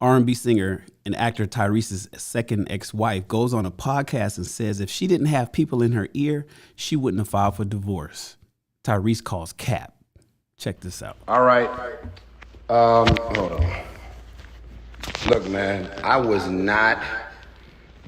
R&B singer and actor Tyrese's second ex-wife goes on a podcast and says if she didn't have people in her ear, she wouldn't have filed for divorce. Tyrese calls cap. Check this out. All right. Hold on. Look, man, I was not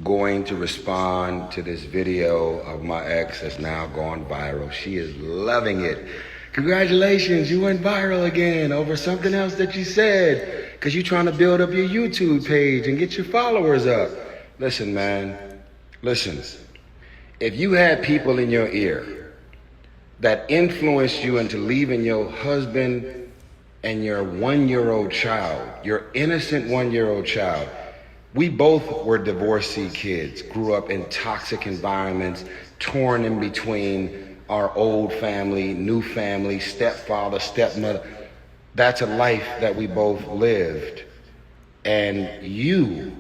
going to respond to this video of my ex that's now gone viral. She is loving it. Congratulations, you went viral again over something else that you said, because you're trying to build up your YouTube page and get your followers up. Listen, man, listen. If you had people in your ear that influenced you into leaving your husband and your 1-year-old child, your innocent 1-year-old child, we both were divorcee kids, grew up in toxic environments, torn in between our old family, new family, stepfather, stepmother. That's a life that we both lived. And you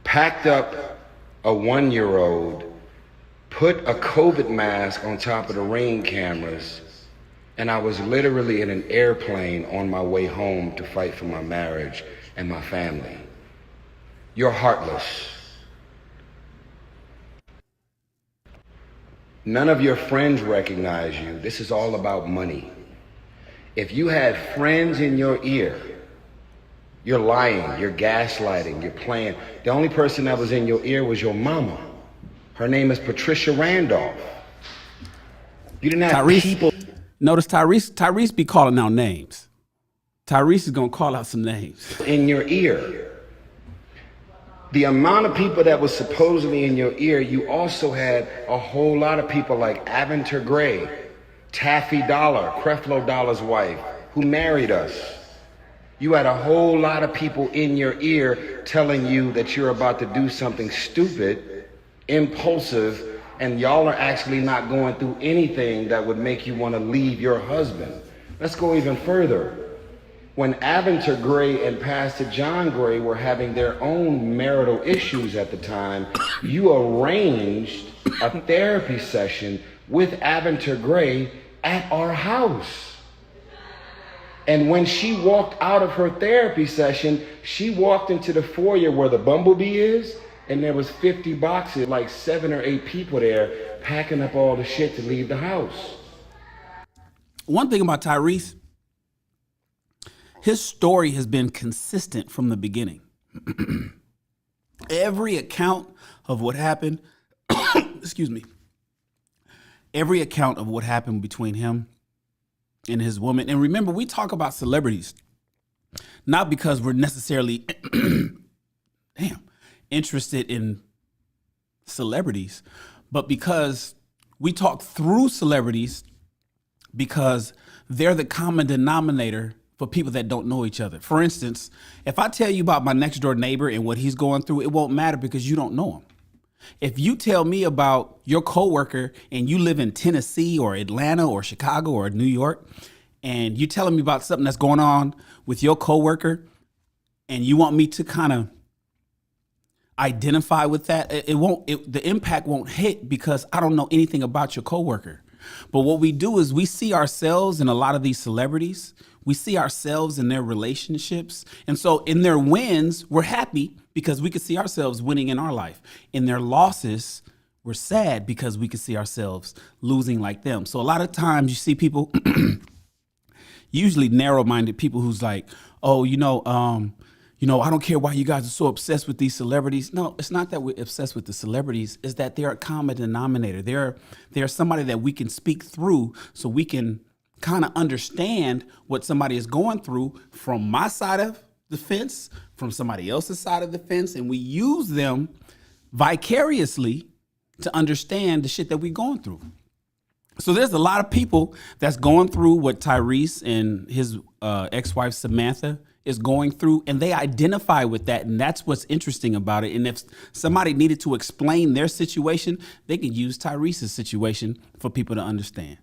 packed up a 1-year-old, put a COVID mask on top of the Ring cameras, and I was literally in an airplane on my way home to fight for my marriage and my family. You're heartless. None of your friends recognize you. This is all about money. If you had friends in your ear, you're lying, you're gaslighting, you're playing. The only person that was in your ear was your mama. Her name is Patricia Randolph. You didn't have people. Notice Tyrese be calling out names. Tyrese is gonna call out some names. In your ear. The amount of people that was supposedly in your ear, you also had a whole lot of people like Aventer Gray, Taffy Dollar, Creflo Dollar's wife, who married us. You had a whole lot of people in your ear telling you that you're about to do something stupid, impulsive, and y'all are actually not going through anything that would make you want to leave your husband. Let's go even further. When Aventer Gray and Pastor John Gray were having their own marital issues at the time, you arranged a therapy session with Aventer Gray at our house. And when she walked out of her therapy session, she walked into the foyer where the Bumblebee is, and there was 50 boxes, like 7 or 8 people there, packing up all the shit to leave the house. One thing about Tyrese, his story has been consistent from the beginning. Every account of what happened, excuse me, every account of what happened between him and his woman. And remember, we talk about celebrities, not because we're necessarily, interested in celebrities, but because we talk through celebrities because they're the common denominator for people that don't know each other. For instance, if I tell you about my next door neighbor and what he's going through, it won't matter because you don't know him. If you tell me about your coworker and you live in Tennessee or Atlanta or Chicago or New York, and you're telling me about something that's going on with your coworker, and you want me to kind of identify with that, the impact won't hit because I don't know anything about your coworker. But what we do is we see ourselves in a lot of these celebrities. We see ourselves in their relationships. And so in their wins, we're happy because we can see ourselves winning in our life. In their losses, we're sad because we can see ourselves losing like them. So a lot of times you see people, usually narrow-minded people who's like, oh, I don't care why you guys are so obsessed with these celebrities. No, it's not that we're obsessed with the celebrities. It's that they're a common denominator. They're somebody that we can speak through so we can kind of understand what somebody is going through from my side of the fence, from somebody else's side of the fence, and we use them vicariously to understand the shit that we're going through. So there's a lot of people that's going through what Tyrese and his ex-wife Samantha is going through, and they identify with that, and that's what's interesting about it. And if somebody needed to explain their situation, they could use Tyrese's situation for people to understand.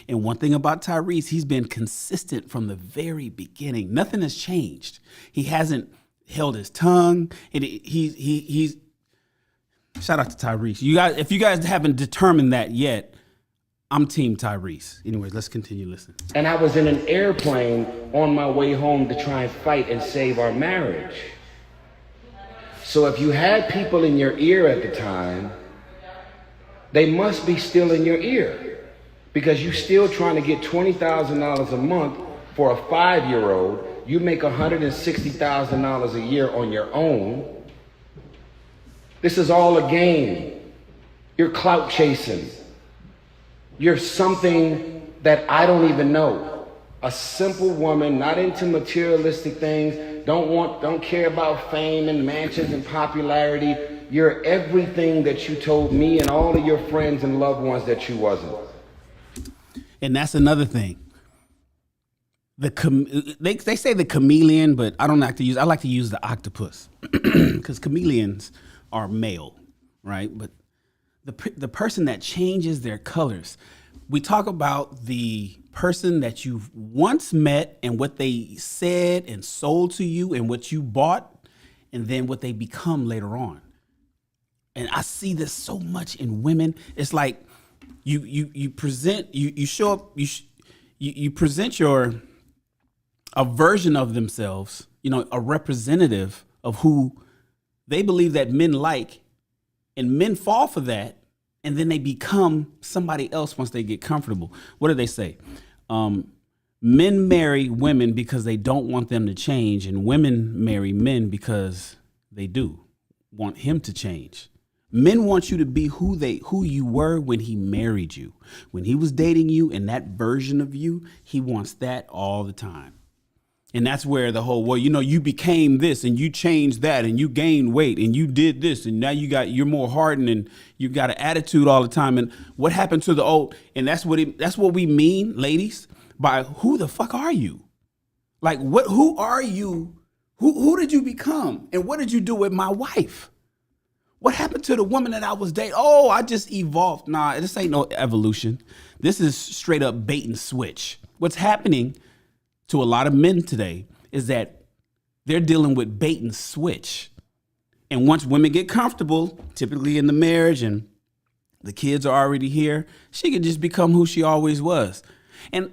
And one thing about Tyrese, he's been consistent from the very beginning. Nothing has changed. He hasn't held his tongue. And he's shout out to Tyrese. You guys, if you guys haven't determined that yet, I'm Team Tyrese. Anyways, let's continue listening. And I was in an airplane on my way home to try and fight and save our marriage. So if you had people in your ear at the time, they must be still in your ear, because you're still trying to get $20,000 a month for a 5-year-old. You make $160,000 a year on your own. This is all a game. You're clout chasing. You're something that I don't even know. A simple woman, not into materialistic things, don't care about fame and mansions and popularity. You're everything that you told me and all of your friends and loved ones that you wasn't. And that's another thing. They say the chameleon, but I don't like to use. I like to use the octopus because chameleons are male, right? But the person that changes their colors. We talk about the person that you've once met and what they said and sold to you and what you bought, and then what they become later on. And I see this so much in women. It's like you present a version of themselves, a representative of who they believe that men like, and men fall for that. And then they become somebody else once they get comfortable. What do they say? Men marry women because they don't want them to change, and women marry men because they do want him to change. Men want you to be who you were when he married you. When he was dating you and that version of you, he wants that all the time. And that's where the whole, you became this and you changed that and you gained weight and you did this and now you're more hardened and you got an attitude all the time. And what happened to the old? And that's what we mean, ladies, by who the fuck are you? Like, who are you? Who did you become? And what did you do with my wife? What happened to the woman that I was dating? Oh, I just evolved. Nah, this ain't no evolution. This is straight up bait and switch. What's happening to a lot of men today is that they're dealing with bait and switch. And once women get comfortable, typically in the marriage and the kids are already here, she can just become who she always was. And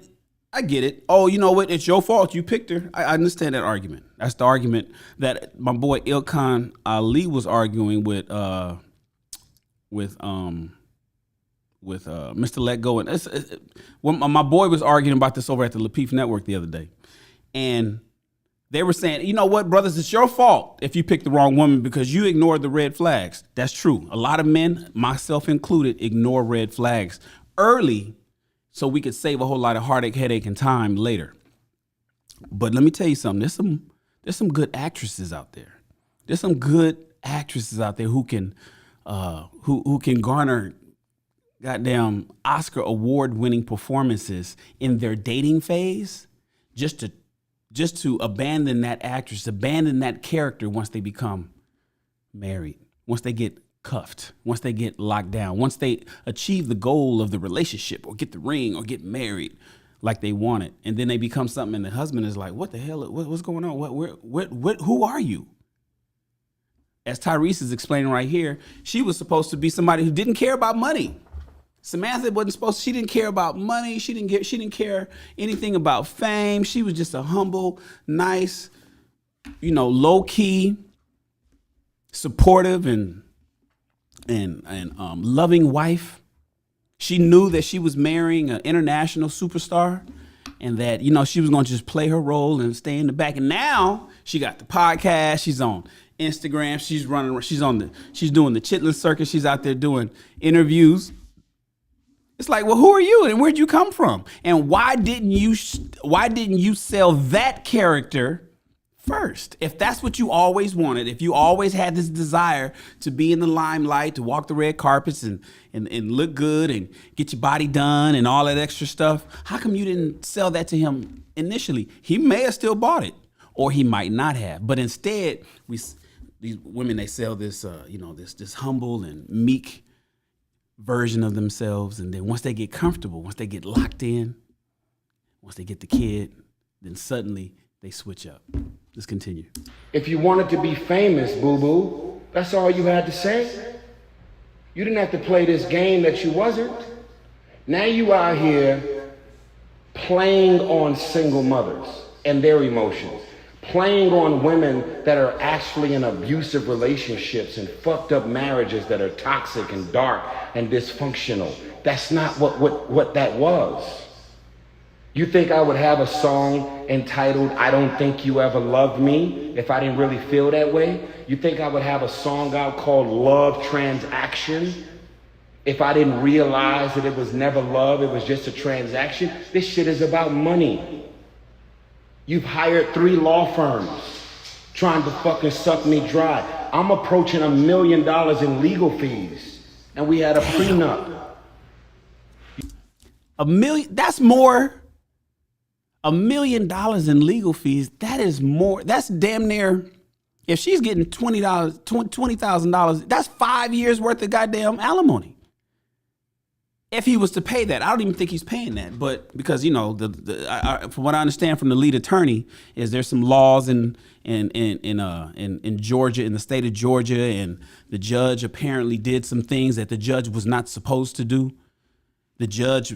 I get it. Oh, you know what? It's your fault. You picked her. I understand that argument. That's the argument that my boy Ilkan Ali was arguing with Mr. Let Go. And when my boy was arguing about this over at the Lapeef Network the other day. And they were saying, you know what, brothers, it's your fault if you picked the wrong woman because you ignored the red flags. That's true. A lot of men, myself included, ignore red flags early so we could save a whole lot of heartache, headache, and time later. But let me tell you something. There's some good actresses out there. There's some good actresses out there who can garner goddamn Oscar award-winning performances in their dating phase, just to abandon that actress, abandon that character once they become married, once they get cuffed, once they get locked down, once they achieve the goal of the relationship or get the ring or get married like they want it, and then they become something, and the husband is like, "What the hell? What's going on? What? Who are you?" As Tyrese is explaining right here, she was supposed to be somebody who didn't care about money. Samantha wasn't supposed to, she didn't care about money. She didn't care anything about fame. She was just a humble, nice, low key, supportive and loving wife. She knew that she was marrying an international superstar and that, she was going to just play her role and stay in the back. And now she got the podcast. She's on Instagram. She's doing the Chitlin circuit. She's out there doing interviews. It's like, well, who are you and where'd you come from? And why didn't you sell that character first? If that's what you always wanted, if you always had this desire to be in the limelight, to walk the red carpets and look good and get your body done and all that extra stuff, how come you didn't sell that to him initially? He may have still bought it or he might not have. But instead, these women, they sell this, this humble and meek version of themselves, and then once they get comfortable, once they get locked in, once they get the kid, then suddenly they switch up. Let's continue. If you wanted to be famous, boo-boo, that's all you had to say. You didn't have to play this game that you wasn't. Now you out here playing on single mothers and their emotions, playing on women that are actually in abusive relationships and fucked up marriages that are toxic and dark and dysfunctional. That's not what that was. You think I would have a song entitled I Don't Think You Ever Loved Me if I didn't really feel that way? You think I would have a song out called Love Transaction if I didn't realize that it was never love, it was just a transaction? This shit is about money. You've hired 3 law firms trying to fucking suck me dry. I'm approaching $1 million in legal fees, and we had a prenup. $1 million, that's more. $1 million in legal fees, that is more. That's damn near, if she's getting $20,000, that's 5 years worth of goddamn alimony. If he was to pay that, I don't even think he's paying that. But because, you know, from what I understand from the lead attorney, is there's some laws in Georgia, in the state of Georgia, and the judge apparently did some things that the judge was not supposed to do. The judge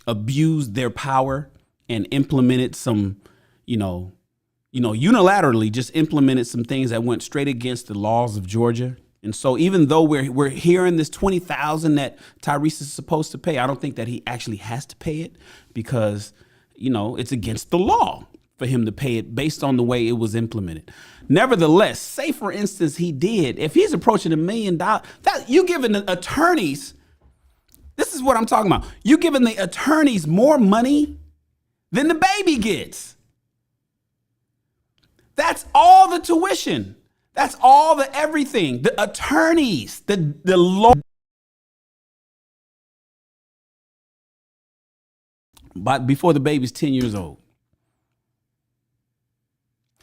abused their power and implemented some, unilaterally just implemented some things that went straight against the laws of Georgia. And so even though we're hearing this $20,000 that Tyrese is supposed to pay, I don't think that he actually has to pay it because, it's against the law for him to pay it based on the way it was implemented. Nevertheless, say for instance he did, if he's approaching $1 million, that you giving the attorneys, this is what I'm talking about. You giving the attorneys more money than the baby gets. That's all the tuition. That's all the everything. The attorneys, the law. But before the baby's 10 years old.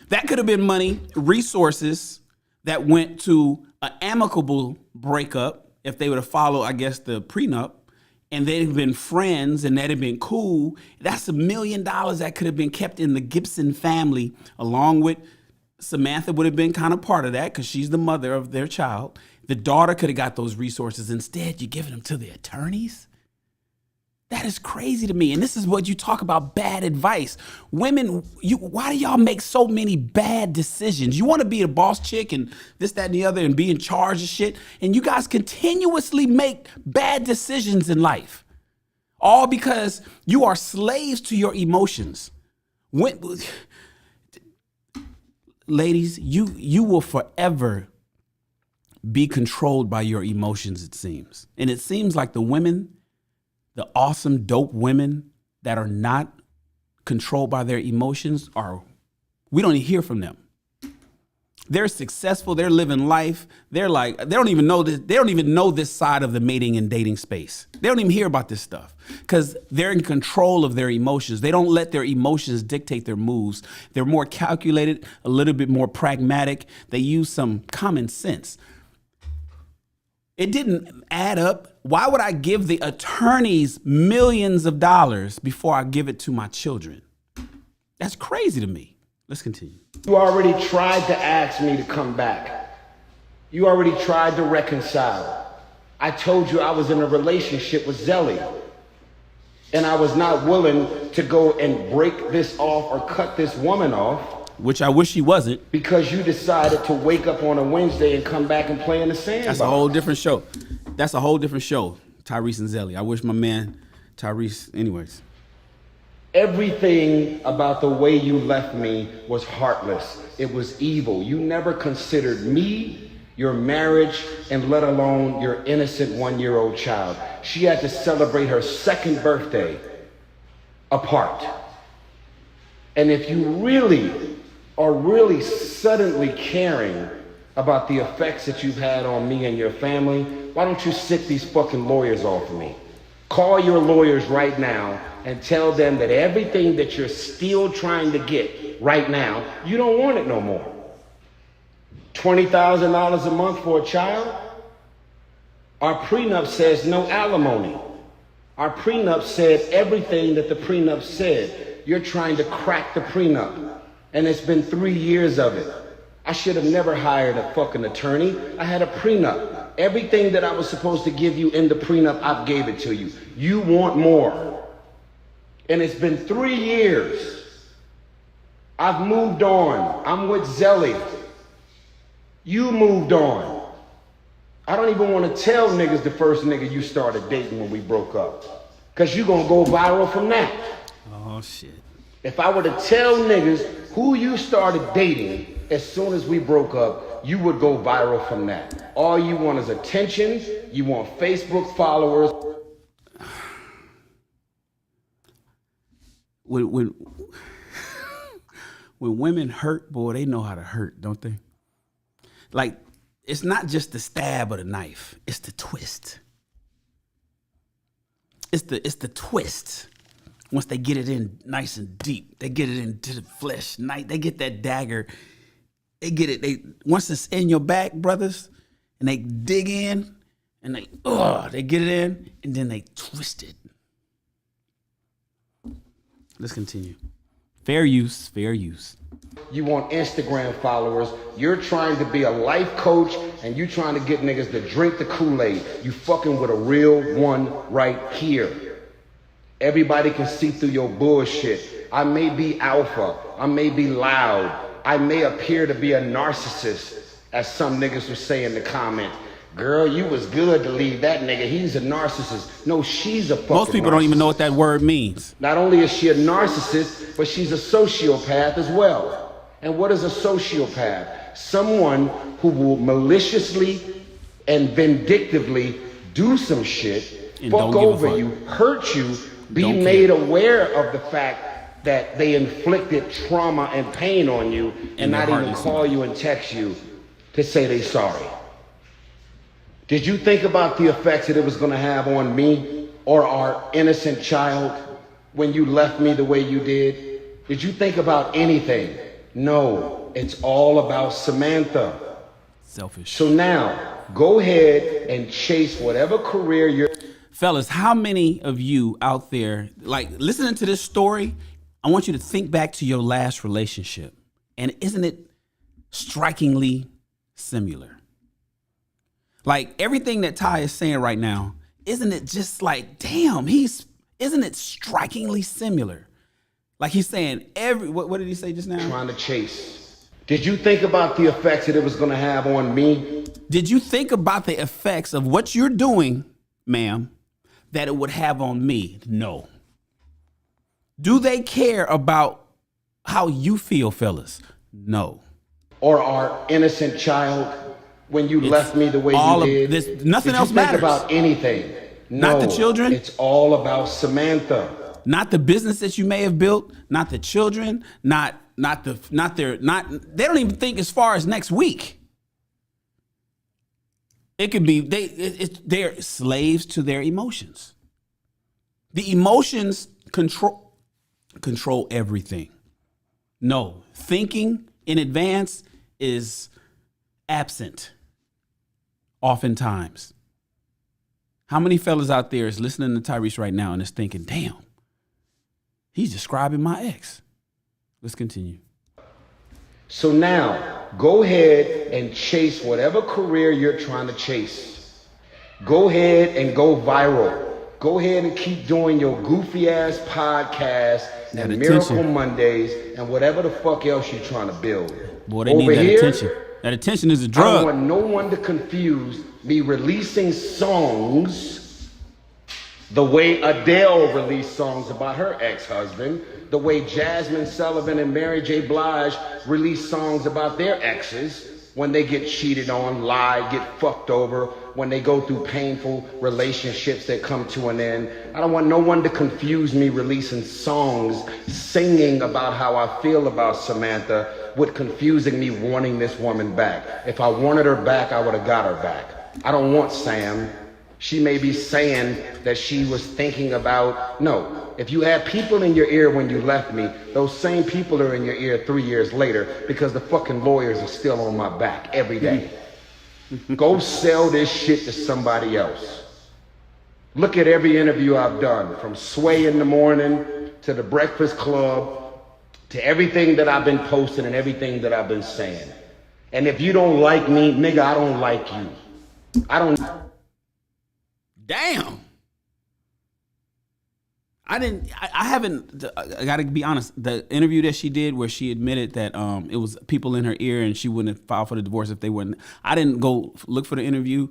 That could have been money, resources that went to an amicable breakup if they would have followed, I guess, the prenup. And they'd have been friends and that'd have been cool. That's $1 million that could have been kept in the Gibson family, along with Samantha would have been kind of part of that because she's the mother of their child. The daughter could have got those resources. Instead, you're giving them to the attorneys? That is crazy to me. And this is what you talk about, bad advice. Women, why do y'all make so many bad decisions? You want to be a boss chick and this, that, and the other and be in charge of shit. And you guys continuously make bad decisions in life. All because you are slaves to your emotions. Ladies, you will forever be controlled by your emotions, it seems. And it seems like the women, the awesome, dope women that are not controlled by their emotions we don't even hear from them. They're successful. They're living life. They're like, they don't even know this. They don't even know this side of the mating and dating space. They don't even hear about this stuff because they're in control of their emotions. They don't let their emotions dictate their moves. They're more calculated, a little bit more pragmatic. They use some common sense. It didn't add up. Why would I give the attorneys millions of dollars before I give it to my children? That's crazy to me. Let's continue. You already tried to ask me to come back. You already tried to reconcile. I told you I was in a relationship with Zelly. And I was not willing to go and break this off or cut this woman off. Which I wish he wasn't. Because you decided to wake up on a Wednesday and come back and play in the sandbox. That's a whole different show. That's a whole different show, Tyrese and Zelly. I wish my man, Tyrese, anyways. Everything about the way you left me was heartless. It was evil. You never considered me, your marriage, and let alone your innocent 1-year-old child. She had to celebrate her 2nd birthday apart. And if you really are really suddenly caring about the effects that you've had on me and your family, why don't you sit these fucking lawyers off of me? Call your lawyers right now and tell them that everything that you're still trying to get right now, you don't want it no more. $20,000 a month for a child? Our prenup says no alimony. Our prenup said everything that the prenup said. You're trying to crack the prenup. And it's been 3 years of it. I should have never hired a fucking attorney. I had a prenup. Everything that I was supposed to give you in the prenup, I've gave it to you. You want more. And it's been 3 years. I've moved on. I'm with Zelly. You moved on. I don't even want to tell niggas the first nigga you started dating when we broke up. Because you're going to go viral from that. Oh, shit. If I were to tell niggas who you started dating as soon as we broke up, you would go viral from that. All you want is attention. You want Facebook followers. When women hurt, boy, they know how to hurt, don't they? Like, it's not just the stab of the knife, it's the twist. It's the twist. Once they get it in nice and deep, they get it into the flesh. They get that dagger. They get it. Once it's in your back, brothers, and they dig in, and they get it in, and then they twist it. Let's continue. Fair use, fair use. You want Instagram followers. You're trying to be a life coach, and you trying to get niggas to drink the Kool-Aid. You fucking with a real one right here. Everybody can see through your bullshit. I may be alpha. I may be loud. I may appear to be a narcissist, as some niggas will say in the comments. Girl, you was good to leave that nigga. He's a narcissist. No, she's a fucking Most people don't even know what that word means. Not only is she a narcissist, but she's a sociopath as well. And what is a sociopath? Someone who will maliciously and vindictively do some shit, and fuck over you, hurt you, be made aware of the fact that they inflicted trauma and pain on you, and not even call you and text you to say they sorry. Did you think about the effects that it was going to have on me or our innocent child when you left me the way you did? Did you think about anything? No, it's all about Samantha. Selfish. So now, go ahead and chase whatever career you're... Fellas, how many of you out there, like, listening to this story, I want you to think back to your last relationship. And isn't it strikingly similar? Like, everything that Ty is saying right now, isn't it just like, damn, isn't it strikingly similar? Like, he's saying what did he say just now? Trying to chase. Did you think about the effects that it was going to have on me? Did you think about the effects of what you're doing, ma'am, that it would have on me? No. Do they care about how you feel, fellas? No. Or our innocent child when you left me the way you did? Nothing else matters. Did you think about anything? No. Not the children. It's all about Samantha. Not the business that you may have built. Not the children. They don't even think as far as next week. It could be they're slaves to their emotions. The emotions control everything. No, thinking in advance is absent oftentimes. How many fellas out there is listening to Tyrese right now and is thinking, damn, he's describing my ex? Let's continue. So now, go ahead and chase whatever career you're trying to chase. Go ahead and go viral. Go ahead and keep doing your goofy ass podcast and Miracle Mondays and whatever the fuck else you're trying to build. Boy, they need that attention. That attention is a drug. I don't want no one to confuse me releasing songs the way Adele released songs about her ex-husband, the way Jasmine Sullivan and Mary J. Blige release songs about their exes when they get cheated on, lie, get fucked over, when they go through painful relationships that come to an end. I don't want no one to confuse me releasing songs, singing about how I feel about Samantha with confusing me wanting this woman back. If I wanted her back, I would have got her back. I don't want Sam. She may be saying that she was thinking about, no. If you had people in your ear when you left me, those same people are in your ear 3 years later because the fucking lawyers are still on my back every day. Go sell this shit to somebody else. Look at every interview I've done, from Sway in the Morning to the Breakfast Club to everything that I've been posting and everything that I've been saying. And if you don't like me, nigga, I don't like you. I don't. Damn. I haven't, I gotta be honest, the interview that she did where she admitted that it was people in her ear and she wouldn't have filed for the divorce if they wouldn't. I didn't go look for the interview.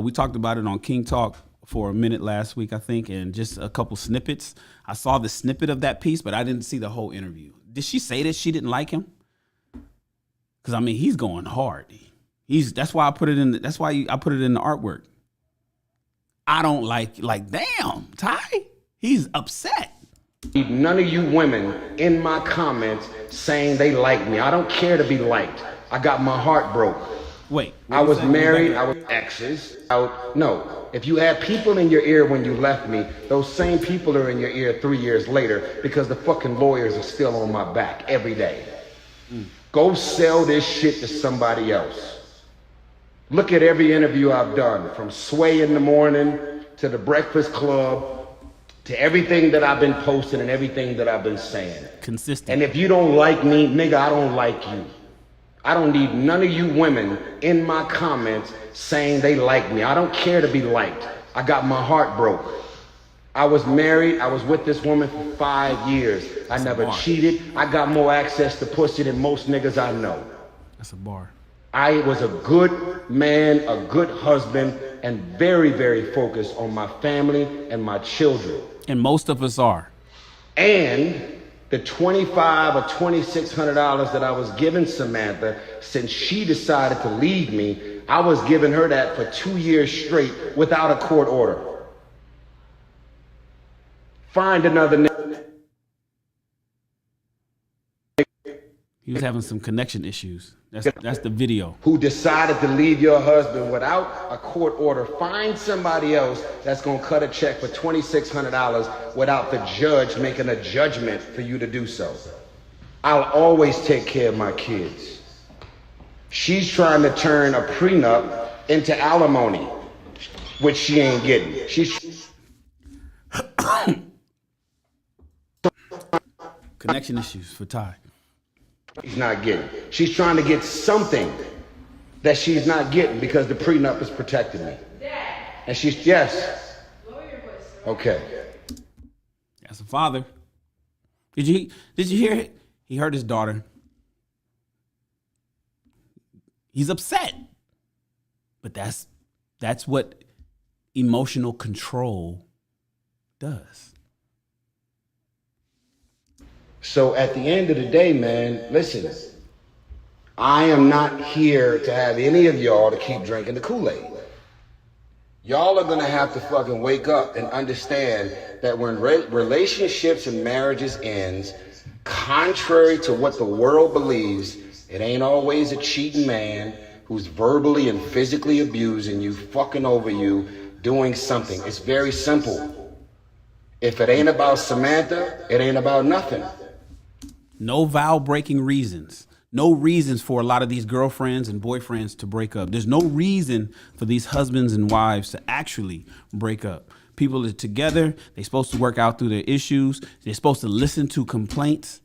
We talked about it on King Talk for a minute last week, I think, and just a couple snippets. I saw the snippet of that piece, but I didn't see the whole interview. Did she say that she didn't like him? Because I mean, he's going hard. That's why I put it in. That's why I put it in the artwork. I don't like damn, Ty. He's upset. None of you women in my comments saying they like me. I don't care to be liked. I got my heart broke. Wait. I was married. I was exes. No. If you had people in your ear when you left me, those same people are in your ear 3 years later because the fucking lawyers are still on my back every day. Go sell this shit to somebody else. Look at every interview I've done, from Sway in the Morning to the Breakfast Club to everything that I've been posting and everything that I've been saying. Consistent. And if you don't like me, nigga, I don't like you. I don't need none of you women in my comments saying they like me. I don't care to be liked. I got my heart broke. I was married. I was with this woman for 5 years. I never cheated. I got more access to pussy than most niggas I know. That's a bar. I was a good man, a good husband, and very, very focused on my family and my children. And most of us are. And the $2,500 or $2,600 that I was giving Samantha since she decided to leave me, I was giving her that for 2 years straight without a court order. Find another nigga. He was having some connection issues. That's the video. Who decided to leave your husband without a court order. Find somebody else that's gonna cut a check for $2,600 without the judge making a judgment for you to do so. I'll always take care of my kids. She's trying to turn a prenup into alimony, which she ain't getting. Connection issues for Ty. She's not getting. She's trying to get something that she's not getting because the prenup is protecting me. And she's, yes. Okay. That's a father. Did you hear it? He hurt his daughter. He's upset. But that's what emotional control does. So at the end of the day, man, listen, I am not here to have any of y'all to keep drinking the Kool-Aid. Y'all are gonna have to fucking wake up and understand that when relationships and marriages ends, contrary to what the world believes, it ain't always a cheating man who's verbally and physically abusing you, fucking over you, doing something. It's very simple. If it ain't about Samantha, it ain't about nothing. No vow breaking reasons. No reasons for a lot of these girlfriends and boyfriends to break up. There's no reason for these husbands and wives to actually break up. People are together. They're supposed to work out through their issues. They're supposed to listen to complaints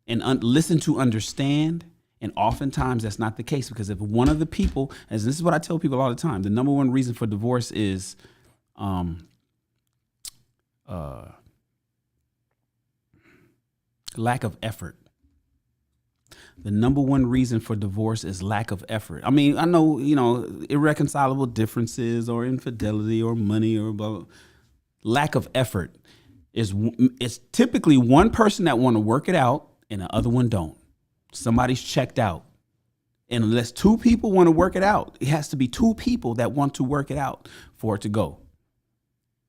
and listen to understand. And oftentimes that's not the case, because if one of the people, as this is what I tell people all the time, the number one reason for divorce is lack of effort. The number one reason for divorce is lack of effort. I mean, I know, irreconcilable differences or infidelity or money or blah, blah. Lack of effort is typically one person that want to work it out and the other one don't. Somebody's checked out. And unless two people want to work it out, it has to be two people that want to work it out for it to go.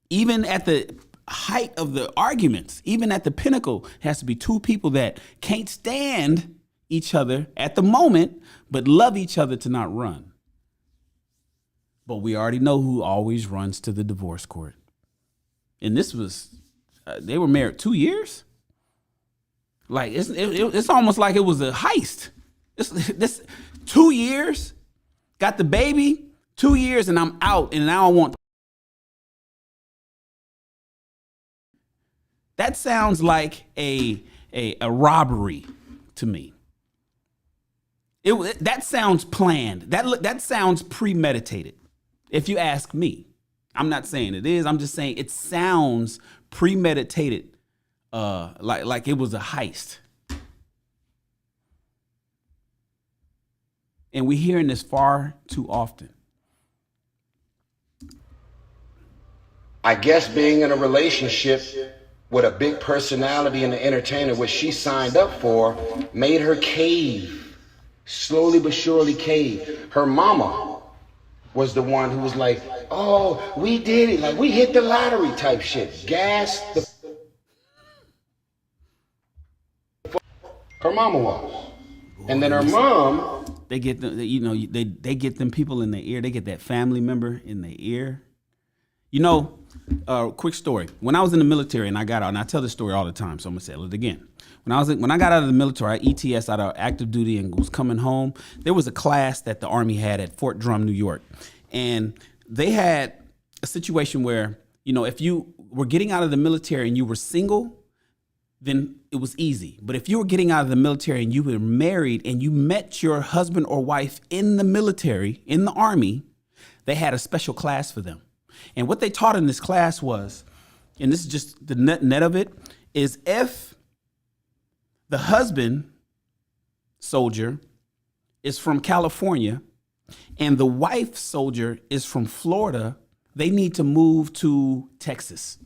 Even at the height of the arguments, even at the pinnacle, it has to be two people that can't stand each other at the moment, but love each other to not run. But we already know who always runs to the divorce court. And this was, they were married 2 years. Like it's almost like it was a heist. This 2 years, got the baby, 2 years, and I'm out, and now I want. That sounds like a robbery to me. That sounds planned. That sounds premeditated. If you ask me, I'm not saying it is. I'm just saying it sounds premeditated, like it was a heist. And we're hearing this far too often. I guess being in a relationship with a big personality and an entertainer, which she signed up for, made her cave. Slowly but surely cave. Her mama was the one who was like, oh, we did it. Like, we hit the lottery type shit. Gas the... Her mama was. And then her mom... They get them, they get them people in their ear. They get that family member in their ear. Quick story. When I was in the military and I got out, and I tell this story all the time, so I'm gonna say it again. When I got out of the military, I ETS out of active duty and was coming home. There was a class that the Army had at Fort Drum, New York, and they had a situation where if you were getting out of the military and you were single, then it was easy. But if you were getting out of the military and you were married and you met your husband or wife in the military, in the Army, they had a special class for them. And what they taught in this class was, and this is just the net of it, is if the husband soldier is from California and the wife soldier is from Florida, they need to move to Texas.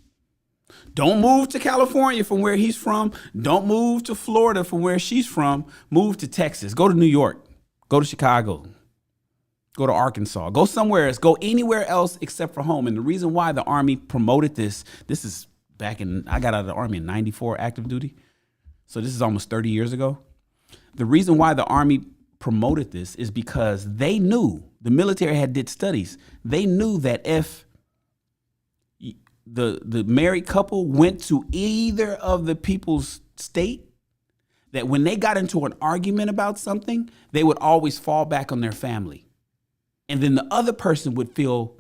Don't move to California from where he's from. Don't move to Florida from where she's from. Move to Texas. Go to New York. Go to Chicago. Go to Arkansas. Go somewhere else. Go anywhere else except for home. And the reason why the Army promoted this is I got out of the Army in 94 active duty. So this is almost 30 years ago. The reason why the Army promoted this is because they knew, the military did studies. They knew that if the married couple went to either of the people's state, that when they got into an argument about something, they would always fall back on their family. And then the other person would feel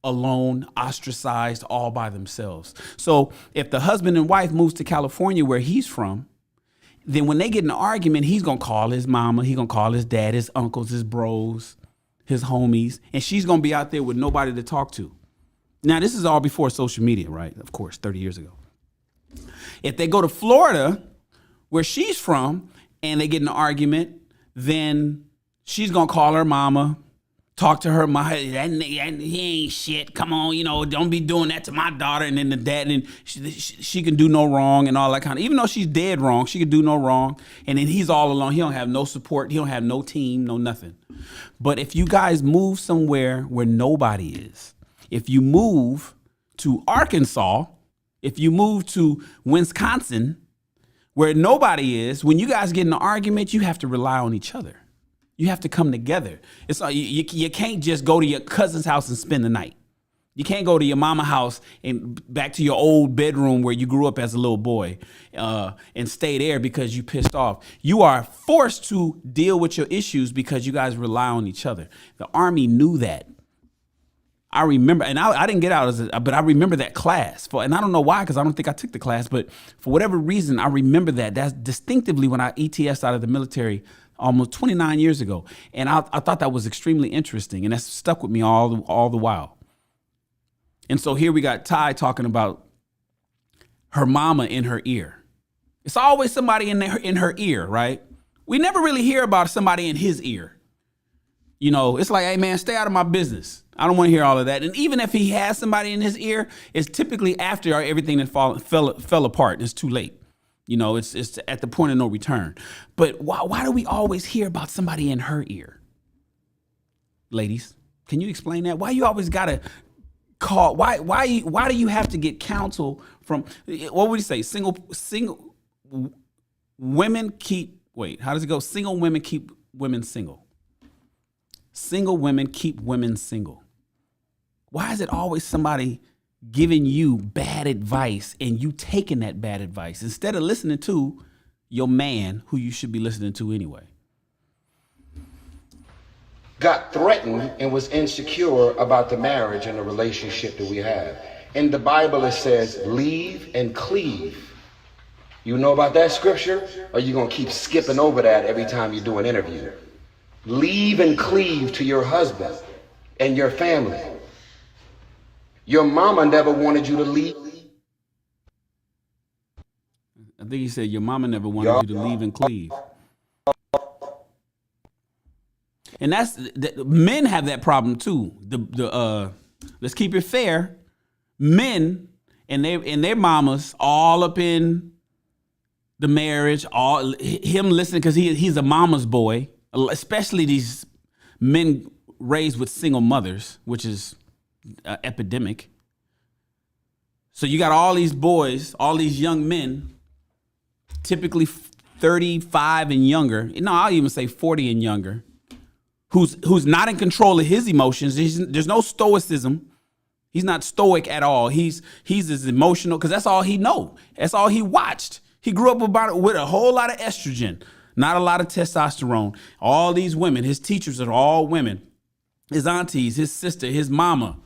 alone, ostracized, all by themselves. So if the husband and wife moves to California where he's from, then when they get in an argument, he's going to call his mama, he's going to call his dad, his uncles, his bros, his homies, and she's going to be out there with nobody to talk to. Now, this is all before social media, right? Of course, 30 years ago. If they go to Florida, where she's from, and they get in an argument, then she's going to call her mama, talk to her mom, that nigga, he ain't shit. Come on, don't be doing that to my daughter. And then the dad, and she can do no wrong and all that kind of, even though she's dead wrong, she can do no wrong. And then he's all alone. He don't have no support. He don't have no team, no nothing. But if you guys move somewhere where nobody is, if you move to Arkansas, if you move to Wisconsin, where nobody is, when you guys get in an argument, you have to rely on each other. You have to come together. It's like you can't just go to your cousin's house and spend the night. You can't go to your mama's house and back to your old bedroom where you grew up as a little boy and stay there because you pissed off. You are forced to deal with your issues because you guys rely on each other. The Army knew that. I remember, and I didn't get out but I remember that class. And I don't know why, because I don't think I took the class, but for whatever reason, I remember that. That's distinctively when I ETS out of the military almost 29 years ago. And I thought that was extremely interesting, and that's stuck with me all the while. And so here we got Ty talking about her mama in her ear. It's always somebody in her ear, right? We never really hear about somebody in his ear. It's like, hey, man, stay out of my business. I don't want to hear all of that. And even if he has somebody in his ear, it's typically after everything that fell apart. It's too late. It's at the point of no return. But why do we always hear about somebody in her ear? Ladies, can you explain that? Why you always got to call? Why do you have to get counsel from, what would you say? Single women keep, how does it go? Single women keep women single. Single women keep women single. Why is it always somebody giving you bad advice and you taking that bad advice instead of listening to your man who you should be listening to anyway? Got threatened and was insecure about the marriage and the relationship that we have. In the Bible, it says, leave and cleave. You know about that scripture? Or are you going to keep skipping over that every time you do an interview? Leave and cleave to your husband and your family. Your mama never wanted you to leave. I think he said your mama never wanted you to leave and cleave. And men have that problem too. Let's keep it fair. Men and their mamas all up in the marriage, all him listening because he's a mama's boy. Especially these men raised with single mothers, which is an epidemic. So you got all these boys, all these young men, typically 35 and younger. No, I'll even say 40 and younger, who's not in control of his emotions. There's no stoicism. He's not stoic at all. He's as emotional because that's all he know. That's all he watched. He grew up with a whole lot of estrogen. Not a lot of testosterone. All these women, his teachers are all women. His aunties, his sister, his mama.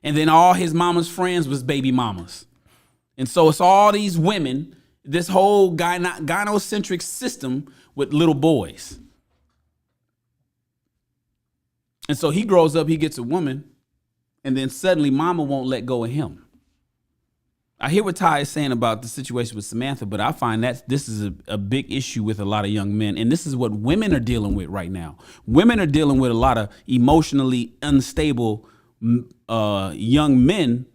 And then all his mama's friends was baby mamas. And so it's all these women, this whole gynocentric system with little boys. And so he grows up, he gets a woman, and then suddenly mama won't let go of him. I hear what Ty is saying about the situation with Samantha, but I find that this is a big issue with a lot of young men. And this is what women are dealing with right now. Women are dealing with a lot of emotionally unstable young men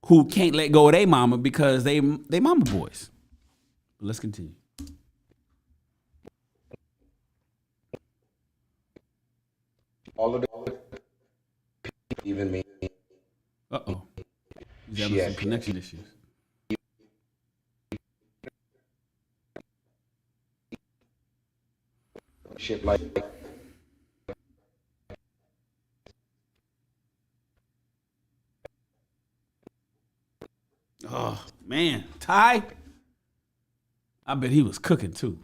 who can't let go of their mama because they mama boys. But let's continue. All of the even me. Uh-oh. He's having some connection issues. Shit like oh man, Ty. I bet he was cooking too.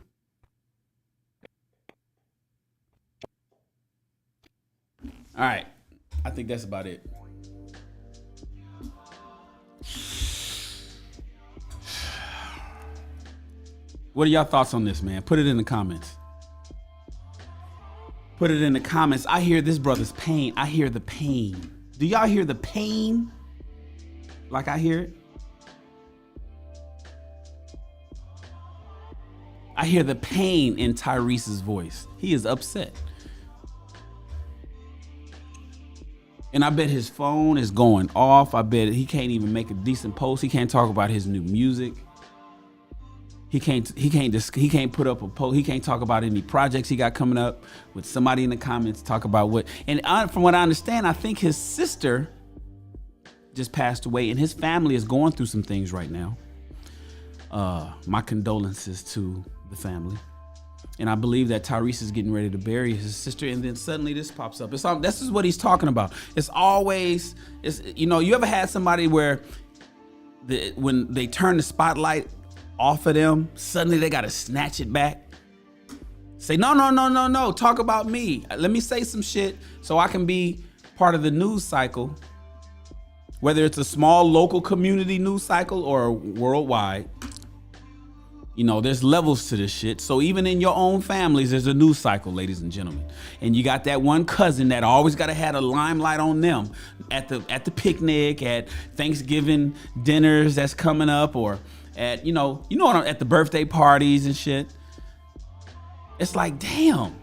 All right, I think that's about it. What are y'all thoughts on this, man? Put it in the comments. Put it in the comments. I hear this brother's pain. I hear the pain. Do y'all hear the pain like I hear it? I hear the pain in Tyrese's voice. He is upset. And I bet his phone is going off. I bet he can't even make a decent post. He can't talk about his new music. He can't put up a post. He can't talk about any projects he got coming up with somebody in the comments talk about what. And from what I understand, I think his sister just passed away and his family is going through some things right now. My condolences to the family. And I believe that Tyrese is getting ready to bury his sister, and then suddenly this pops up. This is what he's talking about. You ever had somebody where when they turn the spotlight off of them, suddenly they got to snatch it back? Say, no, talk about me. Let me say some shit so I can be part of the news cycle, whether it's a small local community news cycle or worldwide. You know, there's levels to this shit. So even in your own families, there's a news cycle, ladies and gentlemen. And you got that one cousin that always got to have a limelight on them at the picnic, at Thanksgiving dinners that's coming up, or at at the birthday parties and shit. It's like, damn.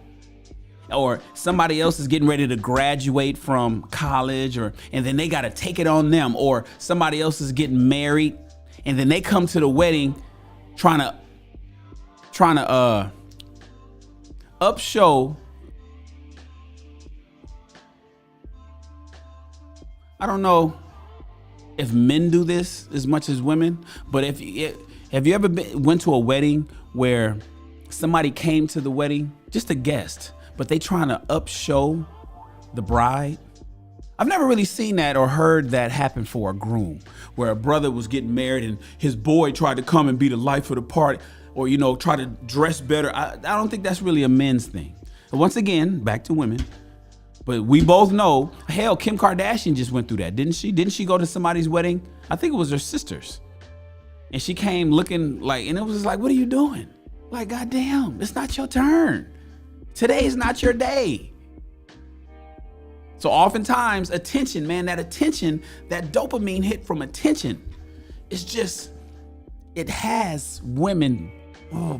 Or somebody else is getting ready to graduate from college, and then they got to take it on them. Or somebody else is getting married, and then they come to the wedding trying to upshow. I don't know if men do this as much as women, but have you ever went to a wedding where somebody came to the wedding, just a guest, but they trying to upshow the bride? I've never really seen that or heard that happen for a groom, where a brother was getting married and his boy tried to come and be the life of the party, or try to dress better. I don't think that's really a men's thing. But once again, back to women. But we both know, hell, Kim Kardashian just went through that, didn't she? Didn't she go to somebody's wedding? I think it was her sister's. And she came looking like, and it was just like, what are you doing? Like, goddamn, it's not your turn. Today's not your day. So oftentimes attention, man, that attention, that dopamine hit from attention, it's just, it has women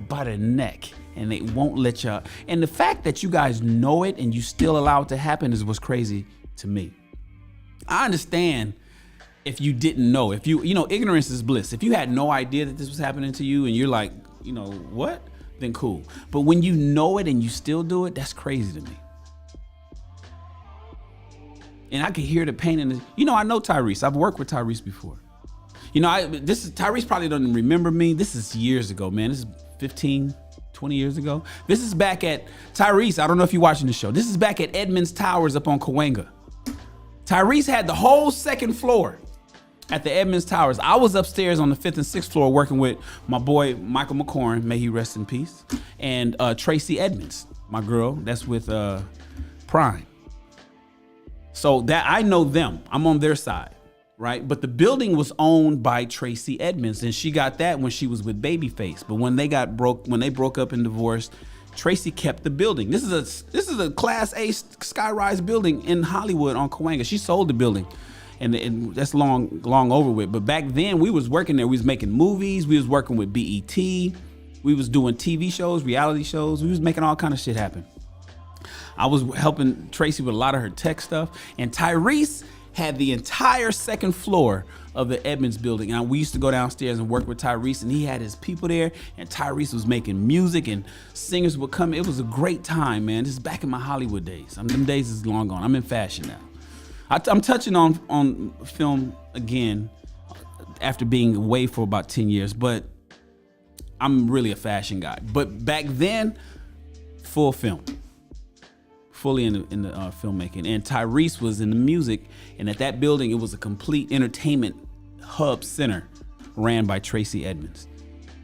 by the neck, and they won't let y'all. And the fact that you guys know it and you still allow it to happen is what's crazy to me. I understand if you didn't know, if you know, ignorance is bliss. If you had no idea that this was happening to you and you're like, you know, what? Then cool. But when you know it and you still do it, that's crazy to me. And I can hear the pain in the, you know, I know Tyrese. I've worked with Tyrese before. You know, Tyrese probably doesn't remember me. This is years ago, man. This is 15, 20 years ago. This is back at Tyrese. I don't know if you're watching the show. This is back at Edmonds Towers up on Cahuenga. Tyrese had the whole second floor at the Edmonds Towers. I was upstairs on the 5th and 6th floor working with my boy, Michael McCoran, may he rest in peace, and Tracy Edmonds, my girl, that's with Prime. So that I know them, I'm on their side, right? But the building was owned by Tracy Edmonds, and she got that when she was with Babyface. But when they broke up and divorced, Tracy kept the building. This is a Class A skyrise building in Hollywood on Cahuenga. She sold the building, and that's long over with. But back then we was working there. We was making movies. We was working with BET. We was doing TV shows, reality shows. We was making all kind of shit happen. I was helping Tracy with a lot of her tech stuff, and Tyrese had the entire second floor of the Edmonds building. And we used to go downstairs and work with Tyrese, and he had his people there, and Tyrese was making music and singers would come. It was a great time, man. This is back in my Hollywood days. Them days is long gone. I'm in fashion now. I'm touching on film again after being away for about 10 years, but I'm really a fashion guy. But back then, full film. Fully in the filmmaking, and Tyrese was in the music, and at that building it was a complete entertainment hub center ran by Tracy Edmonds,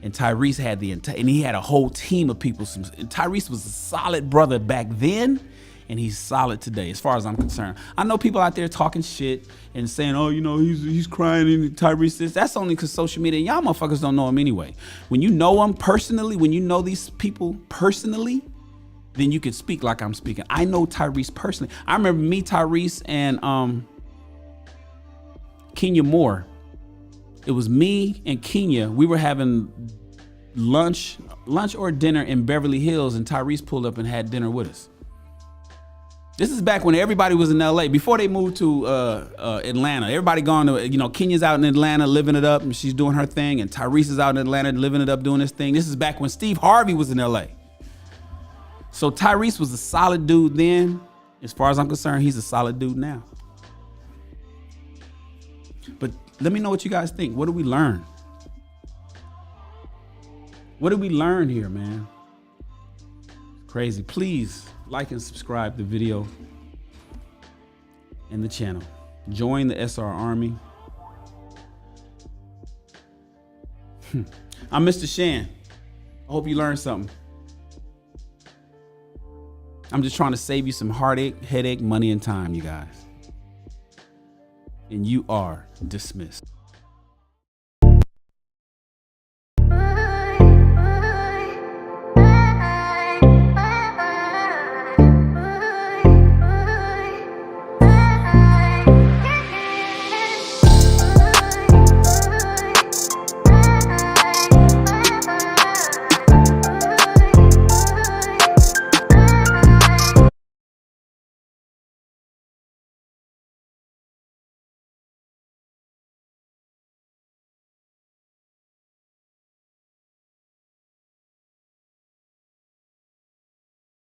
and Tyrese had and he had a whole team of people. And Tyrese was a solid brother back then, and he's solid today as far as I'm concerned. I know people out there talking shit and saying, oh, you know, he's crying and Tyrese this. That's only because social media, and y'all motherfuckers don't know him anyway. When you know them personally, when you know these people personally, then you can speak like I'm speaking. I know Tyrese personally. I remember me, Tyrese, and Kenya Moore. It was me and Kenya. We were having lunch or dinner in Beverly Hills, and Tyrese pulled up and had dinner with us. This is back when everybody was in LA, before they moved to Atlanta. Everybody gone to, you know, Kenya's out in Atlanta living it up, and she's doing her thing, and Tyrese is out in Atlanta living it up, doing his thing. This is back when Steve Harvey was in LA. So Tyrese was a solid dude then. As far as I'm concerned, he's a solid dude now. But let me know what you guys think. What did we learn? What did we learn here, man? Crazy. Please like and subscribe the video and the channel. Join the SR Army. I'm Mr. Shan. I hope you learned something. I'm just trying to save you some heartache, headache, money, and time, you guys. And you are dismissed.